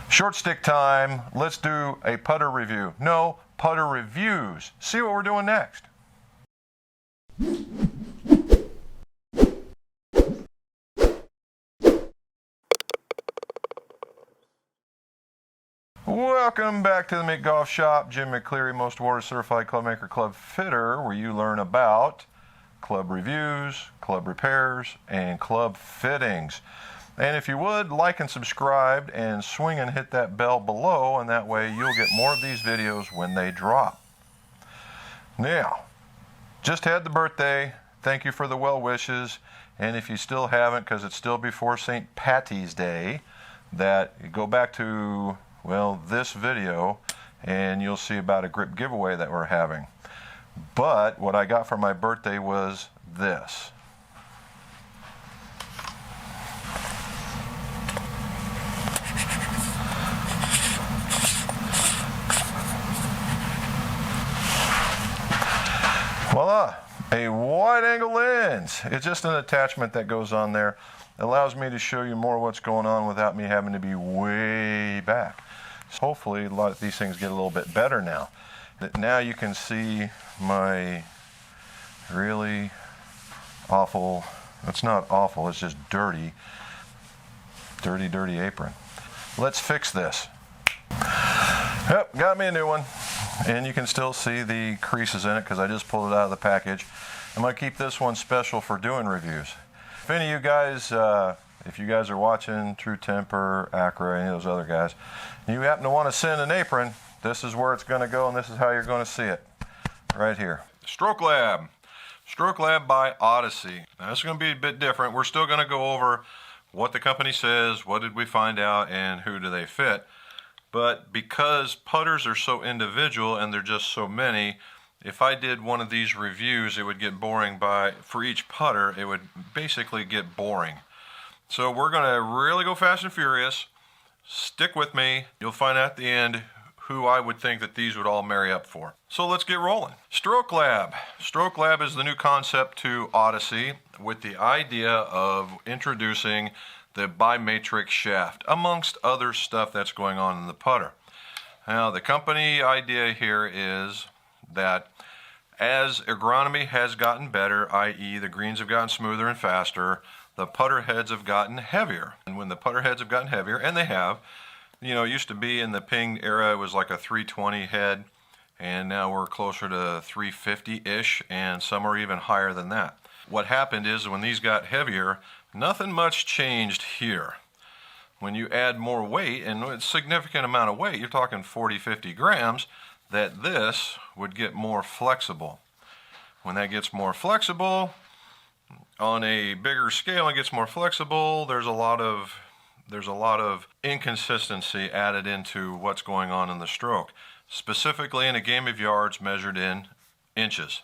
Short stick time. Let's do a putter review. No, putter reviews. See what we're doing next. Welcome back to the mcgolfshop. Jim McCleary, most awarded certified club maker, club fitter, where you learn about club reviews, club repairs, and club fittings. And if you would, like and subscribe and swing and hit that bell below, and that way you'll get more of these videos when they drop. Now, just had the birthday. Thank you for the well wishes. And if you still haven't, because it's still before St. Patty's Day, that go back to, well, this video, and you'll see about a grip giveaway that we're having. But what I got for my birthday was this. Voila, a wide angle lens. It's just an attachment that goes on there. It allows me to show you more what's going on without me having to be way back. So hopefully a lot of these things get a little bit better now. Now you can see my really awful, it's not awful, it's just dirty apron. Let's fix this. Yep, got me a new one. And you can still see the creases in it because I just pulled it out of the package. I'm going to keep this one special for doing reviews. If any of you guys, if you guys are watching True Temper, Acura, any of those other guys, and you happen to want to send an apron, this is where it's going to go and this is how you're going to see it. Right here. Stoke Lab. Stoke Lab by Odyssey. Now this is going to be a bit different. We're still going to go over what the company says, what did we find out, and who do they fit. But because putters are so individual and they're just so many, if I did one of these reviews, it would get boring for each putter, it would basically get boring. So we're going to really go fast and furious. Stick with me. You'll find out at the end who I would think that these would all marry up for. So let's get rolling. Stoke Lab. Stoke Lab is the new concept to Odyssey with the idea of introducing the bimatrix shaft, amongst other stuff that's going on in the putter. Now, the company idea here is that as agronomy has gotten better, i.e. the greens have gotten smoother and faster, the putter heads have gotten heavier. And when the putter heads have gotten heavier, and they have, you know, it used to be in the ping era, it was like a 320 head, and now we're closer to 350-ish, and some are even higher than that. What happened is when these got heavier, nothing much changed here. When you add more weight, and a significant amount of weight, you're talking 40, 50 grams, that this would get more flexible. When that gets more flexible, on a bigger scale, it gets more flexible, there's a lot of inconsistency added into what's going on in the stroke, specifically in a game of yards measured in inches.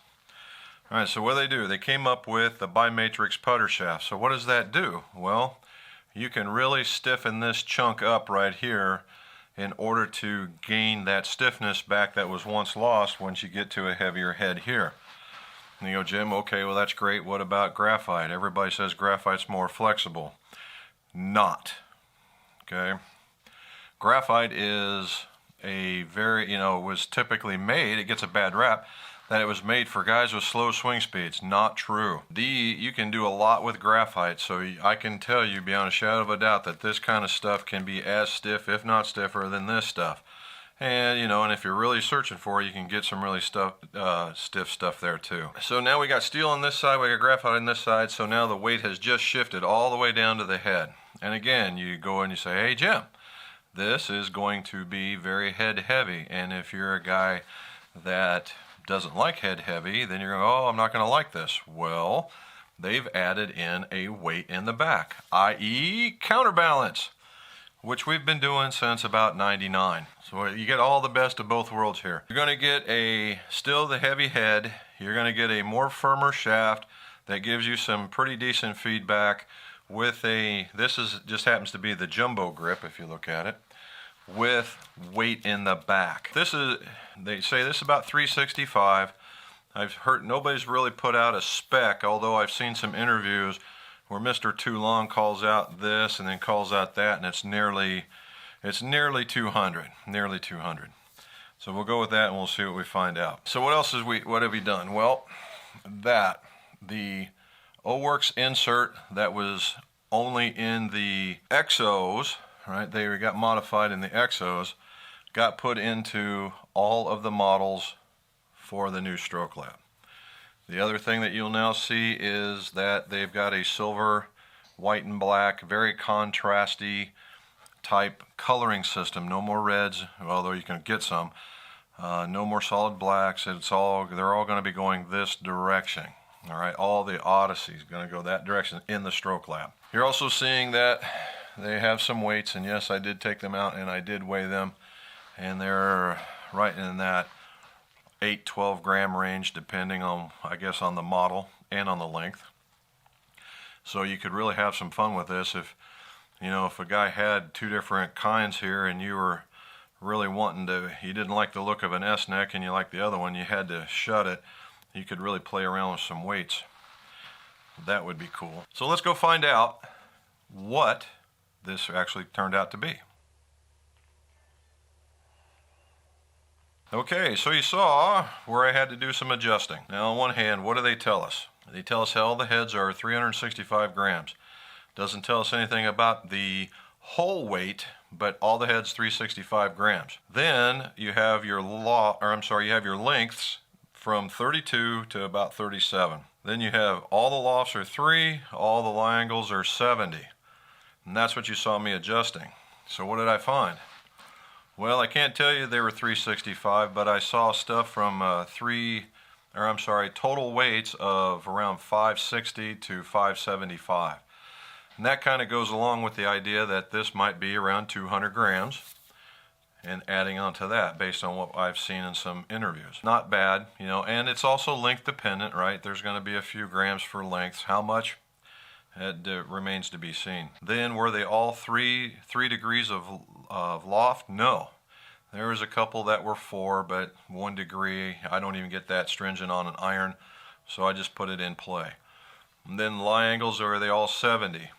All right, so what do? They came up with the bimatrix putter shaft. So what does that do? Well, you can really stiffen this chunk up right here in order to gain that stiffness back that was once lost once you get to a heavier head here. And you go, Jim, okay, well that's great. What about graphite? Everybody says graphite's more flexible. Not. Okay. Graphite is a very, was typically made, it gets a bad rap, that it was made for guys with slow swing speeds. Not true. You can do a lot with graphite, so I can tell you beyond a shadow of a doubt that this kind of stuff can be as stiff, if not stiffer, than this stuff. And, and if you're really searching for it, you can get some really stiff stuff there too. So now we got steel on this side, we got graphite on this side, so now the weight has just shifted all the way down to the head. And again, you go and you say, hey Jim, this is going to be very head heavy, and if you're a guy that doesn't like head heavy, then you're going, oh, I'm not going to like this. Well, they've added in a weight in the back, i.e. counterbalance, which we've been doing since about '99. So you get all the best of both worlds here. You're going to get still the heavy head, you're going to get a more firmer shaft that gives you some pretty decent feedback with just happens to be the jumbo grip if you look at it, with weight in the back. They say this is about 365. I've heard nobody's really put out a spec, although I've seen some interviews where Mr. Too Long calls out this and then calls out that, and it's nearly It's nearly 200, nearly 200. So we'll go with that and we'll see what we find out. So what else what have we done? Well, the O-Works insert that was only in the Exos, right? They got modified in the Exos, got put into all of the models for the new Stoke Lab. The other thing that you'll now see is that they've got a silver, white and black, very contrasty type coloring system. No more reds, although you can get some. No more solid blacks. They're all going to be going this direction. All right, all the Odyssey is going to go that direction in the Stoke Lab. You're also seeing that they have some weights, and yes, I did take them out and I did weigh them, and they're right in that 8-12 gram range, depending on, I guess, on the model and on the length. So you could really have some fun with this if, you know, if a guy had two different kinds here and you were really wanting to, you didn't like the look of an S-neck and you liked the other one, you had to shut it, you could really play around with some weights. That would be cool. So let's go find out what this actually turned out to be. Okay, so you saw where I had to do some adjusting. Now on one hand, what do they tell us? They tell us all the heads are 365 grams. Doesn't tell us anything about the whole weight, but all the heads 365 grams. Then you have your you have your lengths from 32 to about 37. Then you have all the lofts are 3, all the lie angles are 70. And that's what you saw me adjusting. So what did I find? Well, I can't tell you they were 365, but I saw stuff from total weights of around 560 to 575. And that kind of goes along with the idea that this might be around 200 grams, and adding on to that based on what I've seen in some interviews. Not bad, you know, and it's also length dependent, right? There's going to be a few grams for lengths. How much? It remains to be seen. Then were they all three degrees of loft? No. There was a couple that were 4, but 1 degree. I don't even get that stringent on an iron, so I just put it in play. And then lie angles, are they all 70?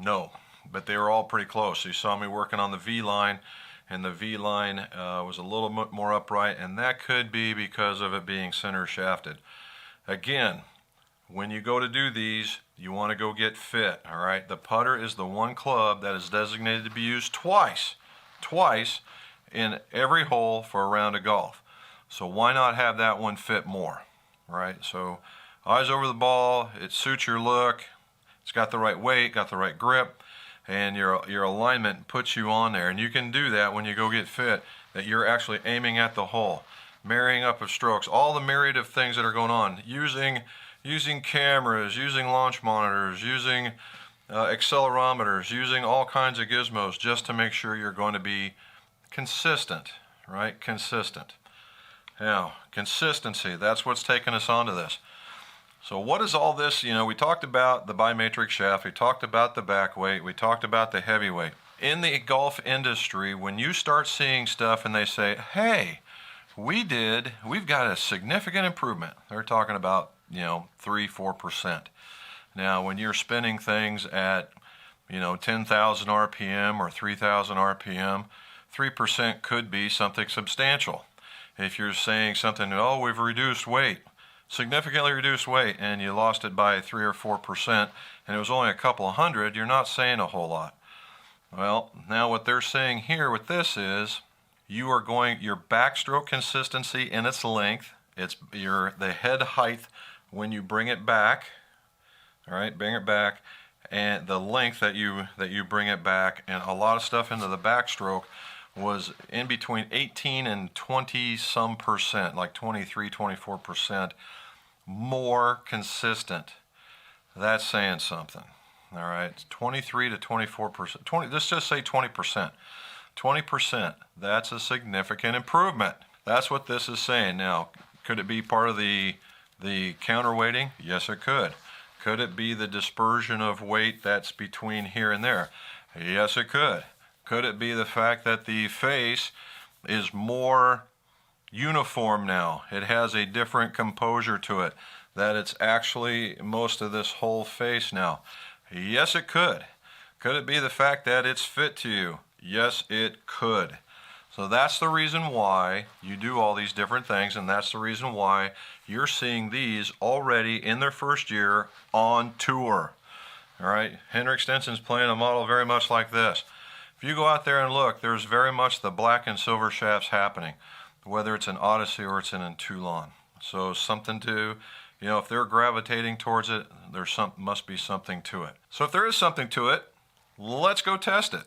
No, but they were all pretty close. So you saw me working on the V line, and the V line was a little bit more upright, and that could be because of it being center shafted. Again, when you go to do these, you want to go get fit, all right? The putter is the one club that is designated to be used twice in every hole for a round of golf. So why not have that one fit more, right? So eyes over the ball, it suits your look, it's got the right weight, got the right grip, and your alignment puts you on there. And you can do that when you go get fit, that you're actually aiming at the hole, marrying up of strokes, all the myriad of things that are going on, using cameras, using launch monitors, using accelerometers, using all kinds of gizmos just to make sure you're going to be consistent, right? Consistent. Now, consistency, that's what's taken us onto this. So what is all this? You know, we talked about the bimatrix shaft, we talked about the back weight, we talked about the heavy weight. In the golf industry, when you start seeing stuff and they say, hey, we've got a significant improvement, they're talking about, you know, 3-4%. Now, when you're spinning things at, you know, 10,000 RPM or 3,000 RPM, 3% could be something substantial. If you're saying something, oh, we've reduced weight, significantly reduced weight, and you lost it by 3 or 4%, and it was only a couple of hundred, you're not saying a whole lot. Well, now what they're saying here with this is, your backstroke consistency in its length, the head height when you bring it back, all right, bring it back, and the length that you bring it back, and a lot of stuff into the backstroke was in between 18 and 20 some percent, like 23, 24% more consistent. That's saying something. All right, 23 to 24%. Let's just say 20%. 20%. That's a significant improvement. That's what this is saying. Now, could it be part of the counterweighting? Yes, it could. Could it be the dispersion of weight that's between here and there? Yes, it could. Could it be the fact that the face is more uniform now? It has a different composure to it, that it's actually most of this whole face now? Yes, it could. Could it be the fact that it's fit to you? Yes, it could. So that's the reason why you do all these different things, and that's the reason why you're seeing these already in their first year on tour. All right, Hendrick Stenson's playing a model very much like this. If you go out there and look, there's very much the black and silver shafts happening, whether it's an Odyssey or it's in a Toulon. So something to, if they're gravitating towards it, must be something to it. So if there is something to it, let's go test it.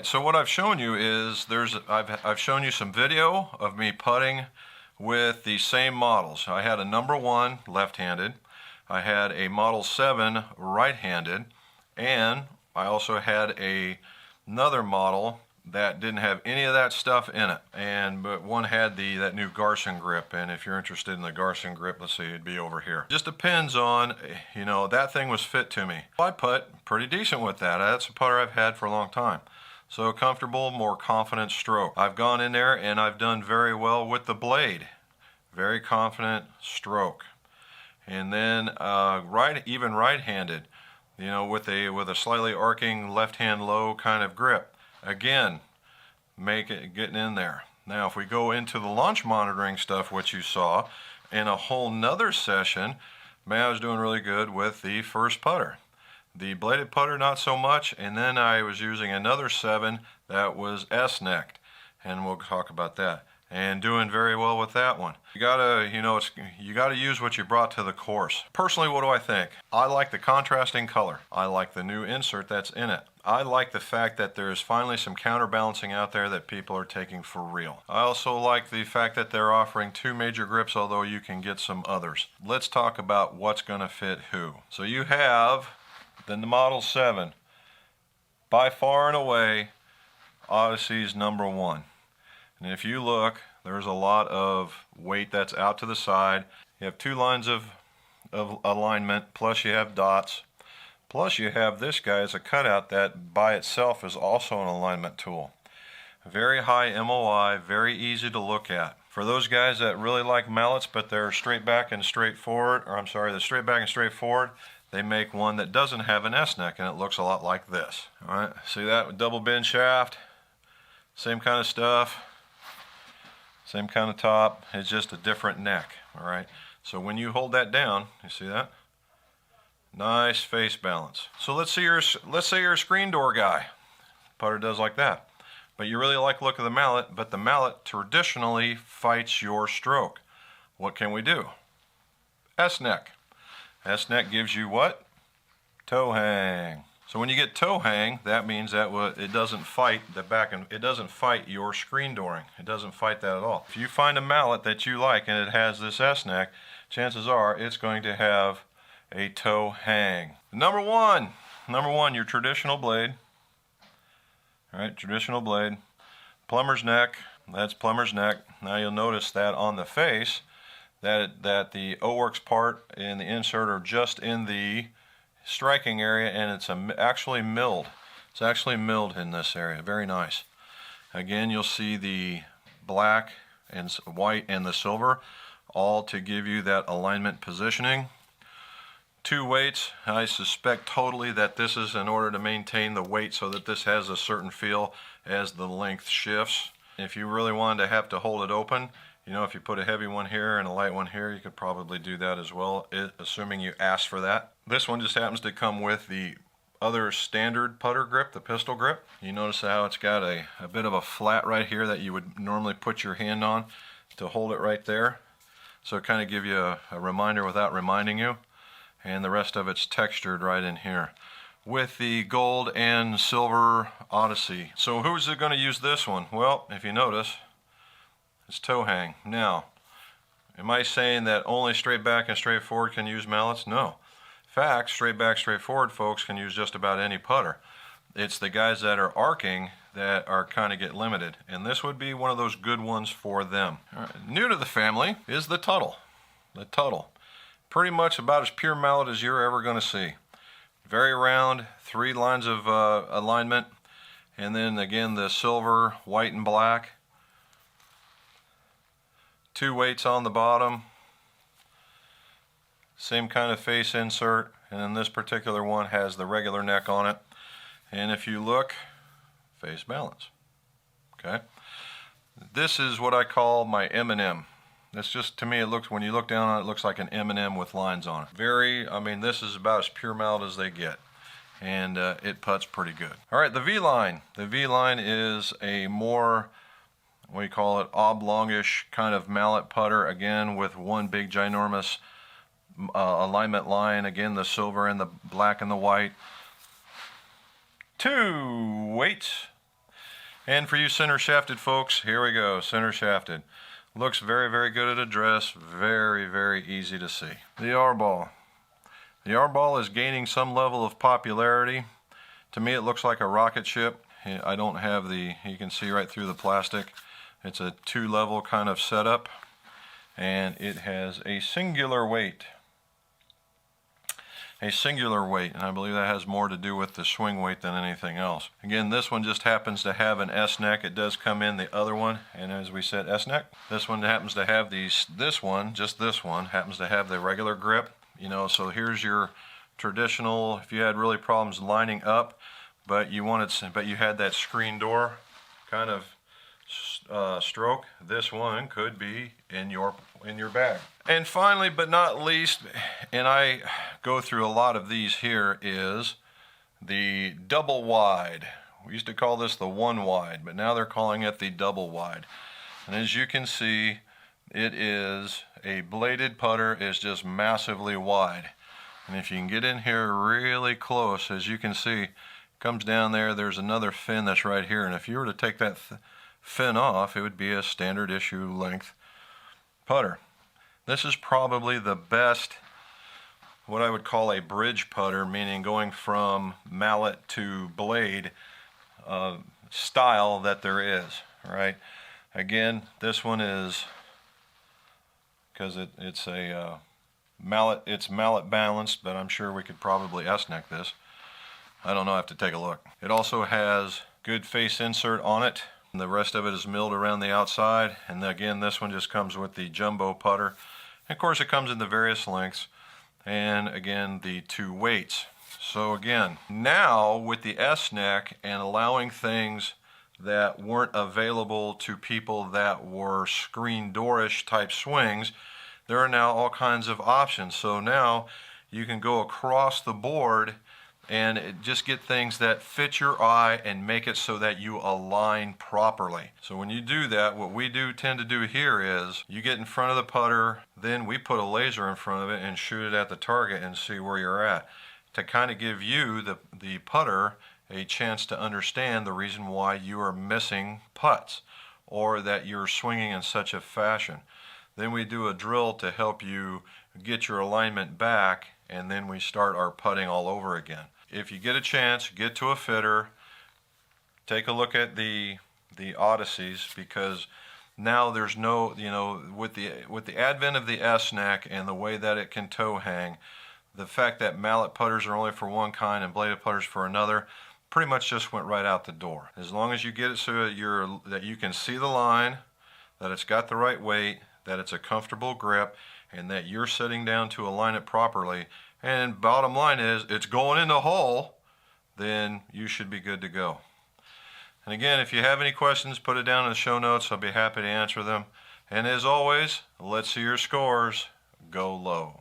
So what I've shown you is I've shown you some video of me putting with the same models. I had a number 1 left-handed, I had a model 7 right-handed, and I also had another model that didn't have any of that stuff in it, but one had that new Garson grip, and if you're interested in the Garson grip, let's see, it'd be over here. Just depends on, that thing was fit to me. I putt pretty decent with that. That's a putter I've had for a long time. So comfortable, more confident stroke. I've gone in there and I've done very well with the blade. Very confident stroke. And then even right-handed, with a slightly arcing left-hand low kind of grip. Again, getting in there. Now if we go into the launch monitoring stuff, which you saw in a whole nother session, I was doing really good with the first putter. The bladed putter not so much, and then I was using another 7 that was S-necked, and we'll talk about that. And doing very well with that one. You gotta, you gotta use what you brought to the course. Personally, what do I think? I like the contrasting color. I like the new insert that's in it. I like the fact that there's finally some counterbalancing out there that people are taking for real. I also like the fact that they're offering 2 major grips, although you can get some others. Let's talk about what's gonna fit who. So you have the Model 7, by far and away, Odyssey's number 1. And if you look, there's a lot of weight that's out to the side. You have 2 lines of alignment, plus you have dots, plus you have this guy as a cutout that by itself is also an alignment tool. Very high MOI, very easy to look at. For those guys that really like mallets but they're straight back and straight forward, they're straight back and straight forward, they make one that doesn't have an S-neck, and it looks a lot like this. All right, see that double bend shaft, same kind of stuff, same kind of top. It's just a different neck. All right, so when you hold that down, you see that? Nice face balance. So let's say you're a screen door guy. Putter does like that, but you really like the look of the mallet. But the mallet traditionally fights your stroke. What can we do? S-neck. S-neck gives you what? Toe hang. So when you get toe hang, that means that it doesn't fight the back, and it doesn't fight your screen dooring. It doesn't fight that at all. If you find a mallet that you like and it has this S-neck, chances are it's going to have a toe hang. Number 1, number one, your traditional blade. All right, traditional blade. Plumber's neck, that's plumber's neck. Now you'll notice that on the face, that the O-Works part and the insert are just in the striking area, and it's actually milled. It's actually milled in this area. Very nice. Again, you'll see the black and white and the silver, all to give you that alignment positioning. 2 weights. I suspect totally that this is in order to maintain the weight so that this has a certain feel as the length shifts. If you really wanted to have to hold it open, you know, if you put a heavy one here and a light one here, you could probably do that as well, assuming you ask for that. This one just happens to come with the other standard putter grip, the pistol grip. You notice how it's got a bit of a flat right here that you would normally put your hand on to hold it right there. So it kind of give you a reminder without reminding you. And the rest of it's textured right in here with the gold and silver Odyssey. So who's going to use this one? Well, if you notice, it's toe hang. Now, am I saying that only straight back and straight forward can use mallets? No. In fact, straight back, straight forward folks can use just about any putter. It's the guys that are arcing that are kind of get limited, and this would be one of those good ones for them. All right. New to the family is the Tuttle. The Tuttle. Pretty much about as pure mallet as you're ever going to see. Very round, 3 lines of alignment, and then again the silver, white, and black. 2 weights on the bottom. Same kind of face insert, and then this particular one has the regular neck on it. And if you look, face balance. Okay. This is what I call my M&M. This just, to me, it looks, when you look down on it, it looks like an M&M with lines on it. I mean, this is about as pure mallet as they get. And it putts pretty good. All right, the V-line. The V-line is a more, what do you call it, oblongish kind of mallet putter, again, with one big ginormous alignment line. Again, the silver and the black and the white. 2 weights. And for you center shafted folks, here we go, center shafted. Looks very, very good at address, very, very easy to see. The R-ball. The R-ball is gaining some level of popularity. To me, it looks like a rocket ship. I don't have you can see right through the plastic. It's a 2-level kind of setup, and it has a singular weight. A singular weight, and I believe that has more to do with the swing weight than anything else. Again, this one just happens to have an S-neck. It does come in the other one, and as we said, S-neck. This one happens to have this one happens to have the regular grip. You know, so here's your traditional, if you had really problems lining up, but you had that screen door kind of stroke, this one could be in your bag. And finally, but not least, and I go through a lot of these here, is the double wide. We used to call this the 1 wide, but now they're calling it the double wide. And as you can see, it is a bladed putter, is just massively wide. And if you can get in here really close, as you can see, it comes down there, there's another fin that's right here, and if you were to take that fin off, it would be a standard issue length putter. This is probably the best, what I would call a bridge putter, meaning going from mallet to blade style that there is, right? Again, this one is, because it's a mallet, it's mallet balanced, but I'm sure we could probably S-neck this. I don't know, I have to take a look. It also has good face insert on it. And the rest of it is milled around the outside, and again, this one just comes with the jumbo putter. And of course, it comes in the various lengths, and again, the 2 weights. So again, now with the S-neck and allowing things that weren't available to people that were screen doorish type swings, there are now all kinds of options. So now you can go across the board and just get things that fit your eye and make it so that you align properly. So when you do that, what we tend to do here is you get in front of the putter, then we put a laser in front of it and shoot it at the target and see where you're at, to kind of give you, the putter, a chance to understand the reason why you are missing putts or that you're swinging in such a fashion. Then we do a drill to help you get your alignment back, and then we start our putting all over again. if you get a chance, get to a fitter, take a look at the Odysseys, because now there's no, with the advent of the S-neck and the way that it can toe hang, the fact that mallet putters are only for one kind and bladed putters for another pretty much just went right out the door. As long as you get it so that you can see the line, that it's got the right weight, that it's a comfortable grip, and that you're sitting down to align it properly, and bottom line is it's going in the hole, then you should be good to go. And again, if you have any questions, put it down in the show notes. I'll be happy to answer them. And as always, let's see your scores go low.